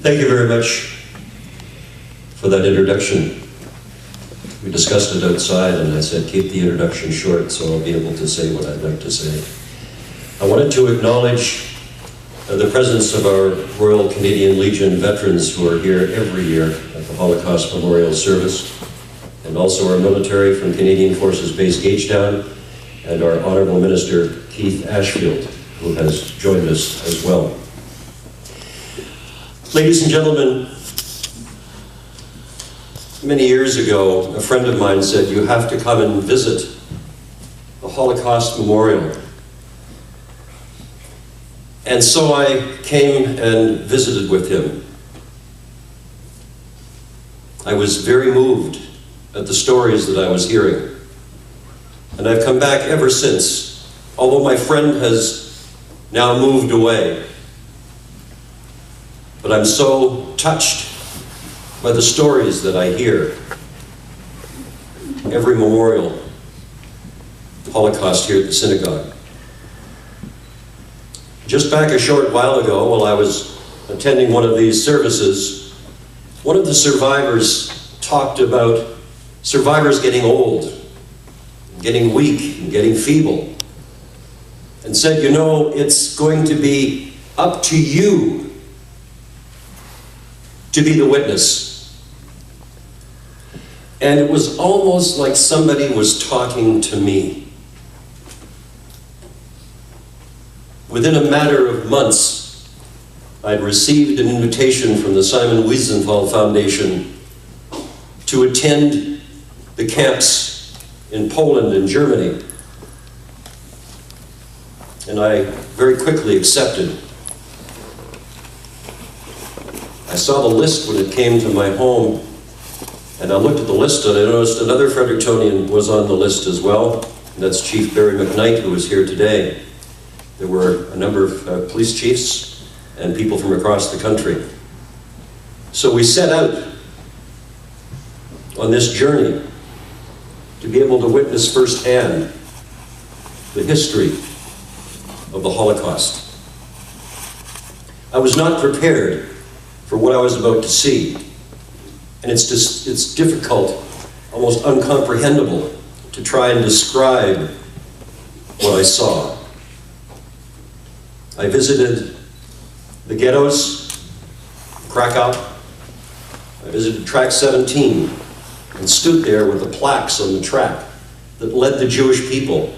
Thank you very much for that introduction. We discussed it outside and I said keep the introduction short so I'll be able to say what I'd like to say. I wanted to acknowledge the presence of our Royal Canadian Legion veterans who are here every year at the Holocaust Memorial Service, and also our military from Canadian Forces Base Gagetown, and our Honourable Minister Keith Ashfield, who has joined us as well. Ladies and gentlemen, many years ago, a friend of mine said, you have to come and visit the Holocaust Memorial. And so I came and visited with him. I was very moved at the stories that I was hearing. And I've come back ever since, although my friend has now moved away. But I'm so touched by the stories that I hear. Every memorial, Holocaust here at the synagogue. Just back a short while ago, while I was attending one of these services, one of the survivors talked about survivors getting old, getting weak, and getting feeble, and said, you know, it's going to be up to you to be the witness. And it was almost like somebody was talking to me. Within a matter of months, I'd received an invitation from the Simon Wiesenthal Foundation to attend the camps in Poland and Germany. And I very quickly accepted. I saw the list when it came to my home, and I looked at the list and I noticed another Frederictonian was on the list as well, and that's Chief Barry McKnight, who is here today. There were a number of police chiefs and people from across the country. So we set out on this journey to be able to witness firsthand the history of the Holocaust. I was not prepared for what I was about to see. And it's difficult, almost uncomprehendable, to try and describe what I saw. I visited the ghettos, Krakow. I visited Track 17 and stood there with the plaques on the track that led the Jewish people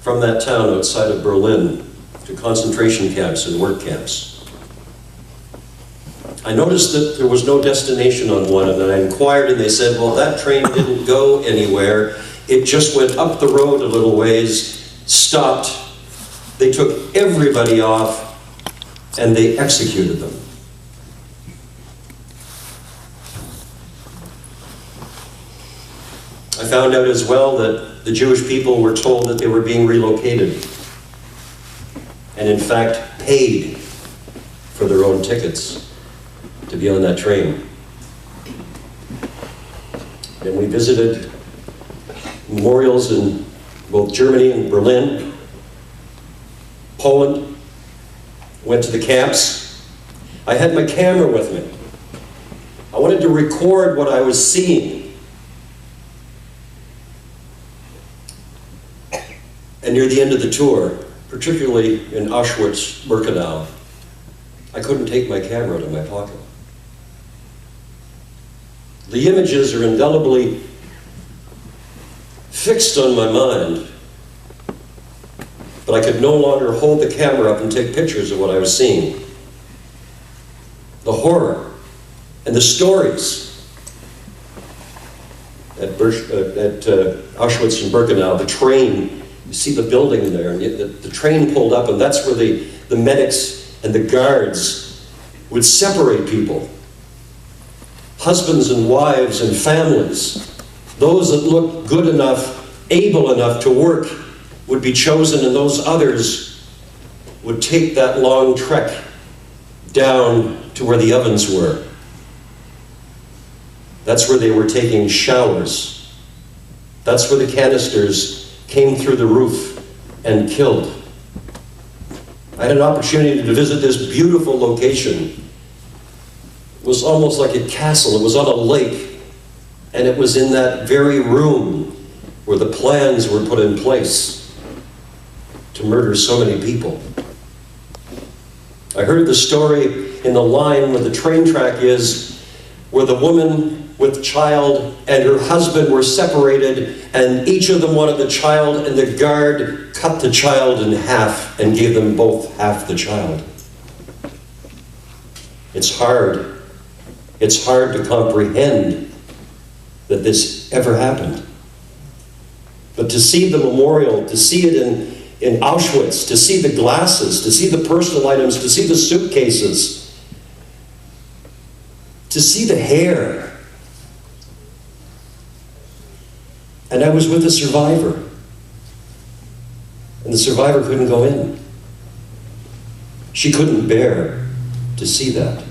from that town outside of Berlin to concentration camps and work camps. I noticed that there was no destination on one, and I inquired and they said, well, that train didn't go anywhere. It just went up the road a little ways, stopped. They took everybody off and they executed them. I found out as well that the Jewish people were told that they were being relocated and in fact paid for their own tickets to be on that train. Then we visited memorials in both Germany and Berlin, Poland, went to the camps. I had my camera with me. I wanted to record what I was seeing. And near the end of the tour, particularly in Auschwitz-Birkenau, I couldn't take my camera out of my pocket. The images are indelibly fixed on my mind, but I could no longer hold the camera up and take pictures of what I was seeing. The horror and the stories at Auschwitz and Birkenau, the train, you see the building there, and the train pulled up, and that's where the medics and the guards would separate people. Husbands and wives and families, those that looked good enough, able enough to work, would be chosen, and those others would take that long trek down to where the ovens were. That's where they were taking showers. That's where the canisters came through the roof and killed. I had an opportunity to visit this beautiful location was almost like a castle. It was on a lake, and it was in that very room where the plans were put in place to murder so many people. I heard the story in the line where the train track is, where the woman with child and her husband were separated, and each of them wanted the child, and the guard cut the child in half and gave them both half the child. It's hard. It's hard to comprehend that this ever happened. But to see the memorial, to see it in Auschwitz, to see the glasses, to see the personal items, to see the suitcases, to see the hair. And I was with a survivor, and the survivor couldn't go in. She couldn't bear to see that.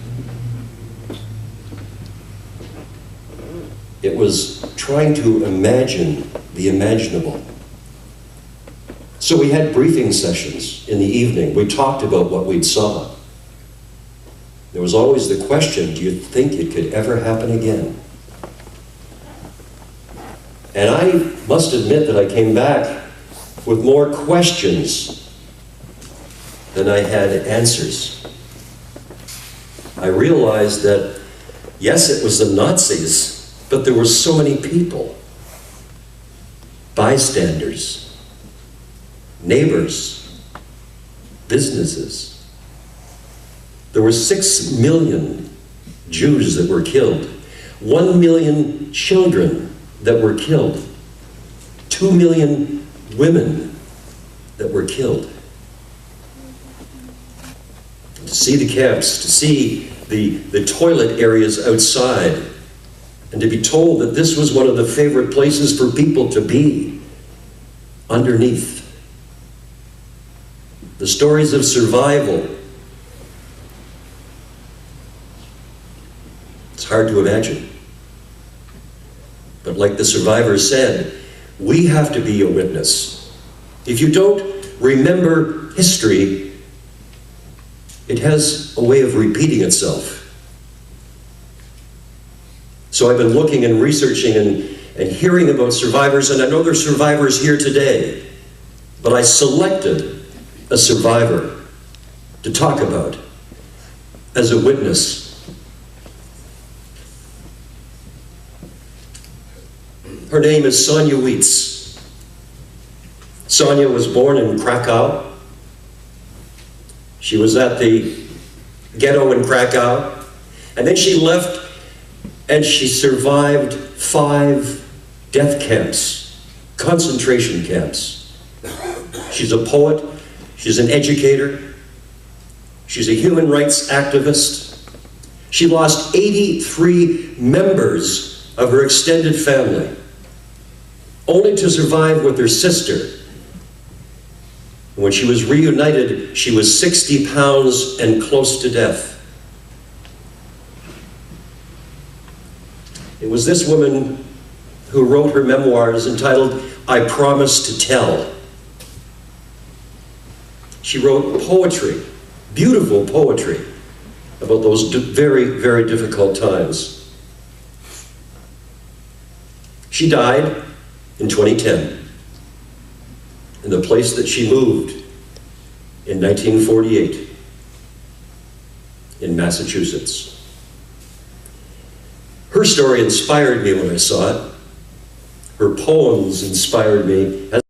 It was trying to imagine the imaginable. So we had briefing sessions in the evening. We talked about what we'd saw. There was always the question, do you think it could ever happen again? And I must admit that I came back with more questions than I had answers. I realized that, yes, it was the Nazis, but there were so many people, bystanders, neighbors, businesses. There were 6 million Jews that were killed, 1 million children that were killed, 2 million women that were killed. To see the camps, to see the toilet areas outside, and to be told that this was one of the favorite places for people to be, underneath. The stories of survival. It's hard to imagine. But like the survivor said, we have to be a witness. If you don't remember history, it has a way of repeating itself. So I've been looking and researching and hearing about survivors, and I know there's survivors here today, but I selected a survivor to talk about as a witness. Her name is Sonia Wietz. Sonia was born in Krakow. She was at the ghetto in Krakow, and then she left and she survived 5 death camps, concentration camps. She's a poet, she's an educator, she's a human rights activist. She lost 83 members of her extended family, only to survive with her sister. When she was reunited, she was 60 pounds and close to death. It was this woman who wrote her memoirs entitled, I Promise to Tell. She wrote poetry, beautiful poetry, about those very, very difficult times. She died in 2010 in the place that she moved in 1948 in Massachusetts. Her story inspired me when I saw it. Her poems inspired me, as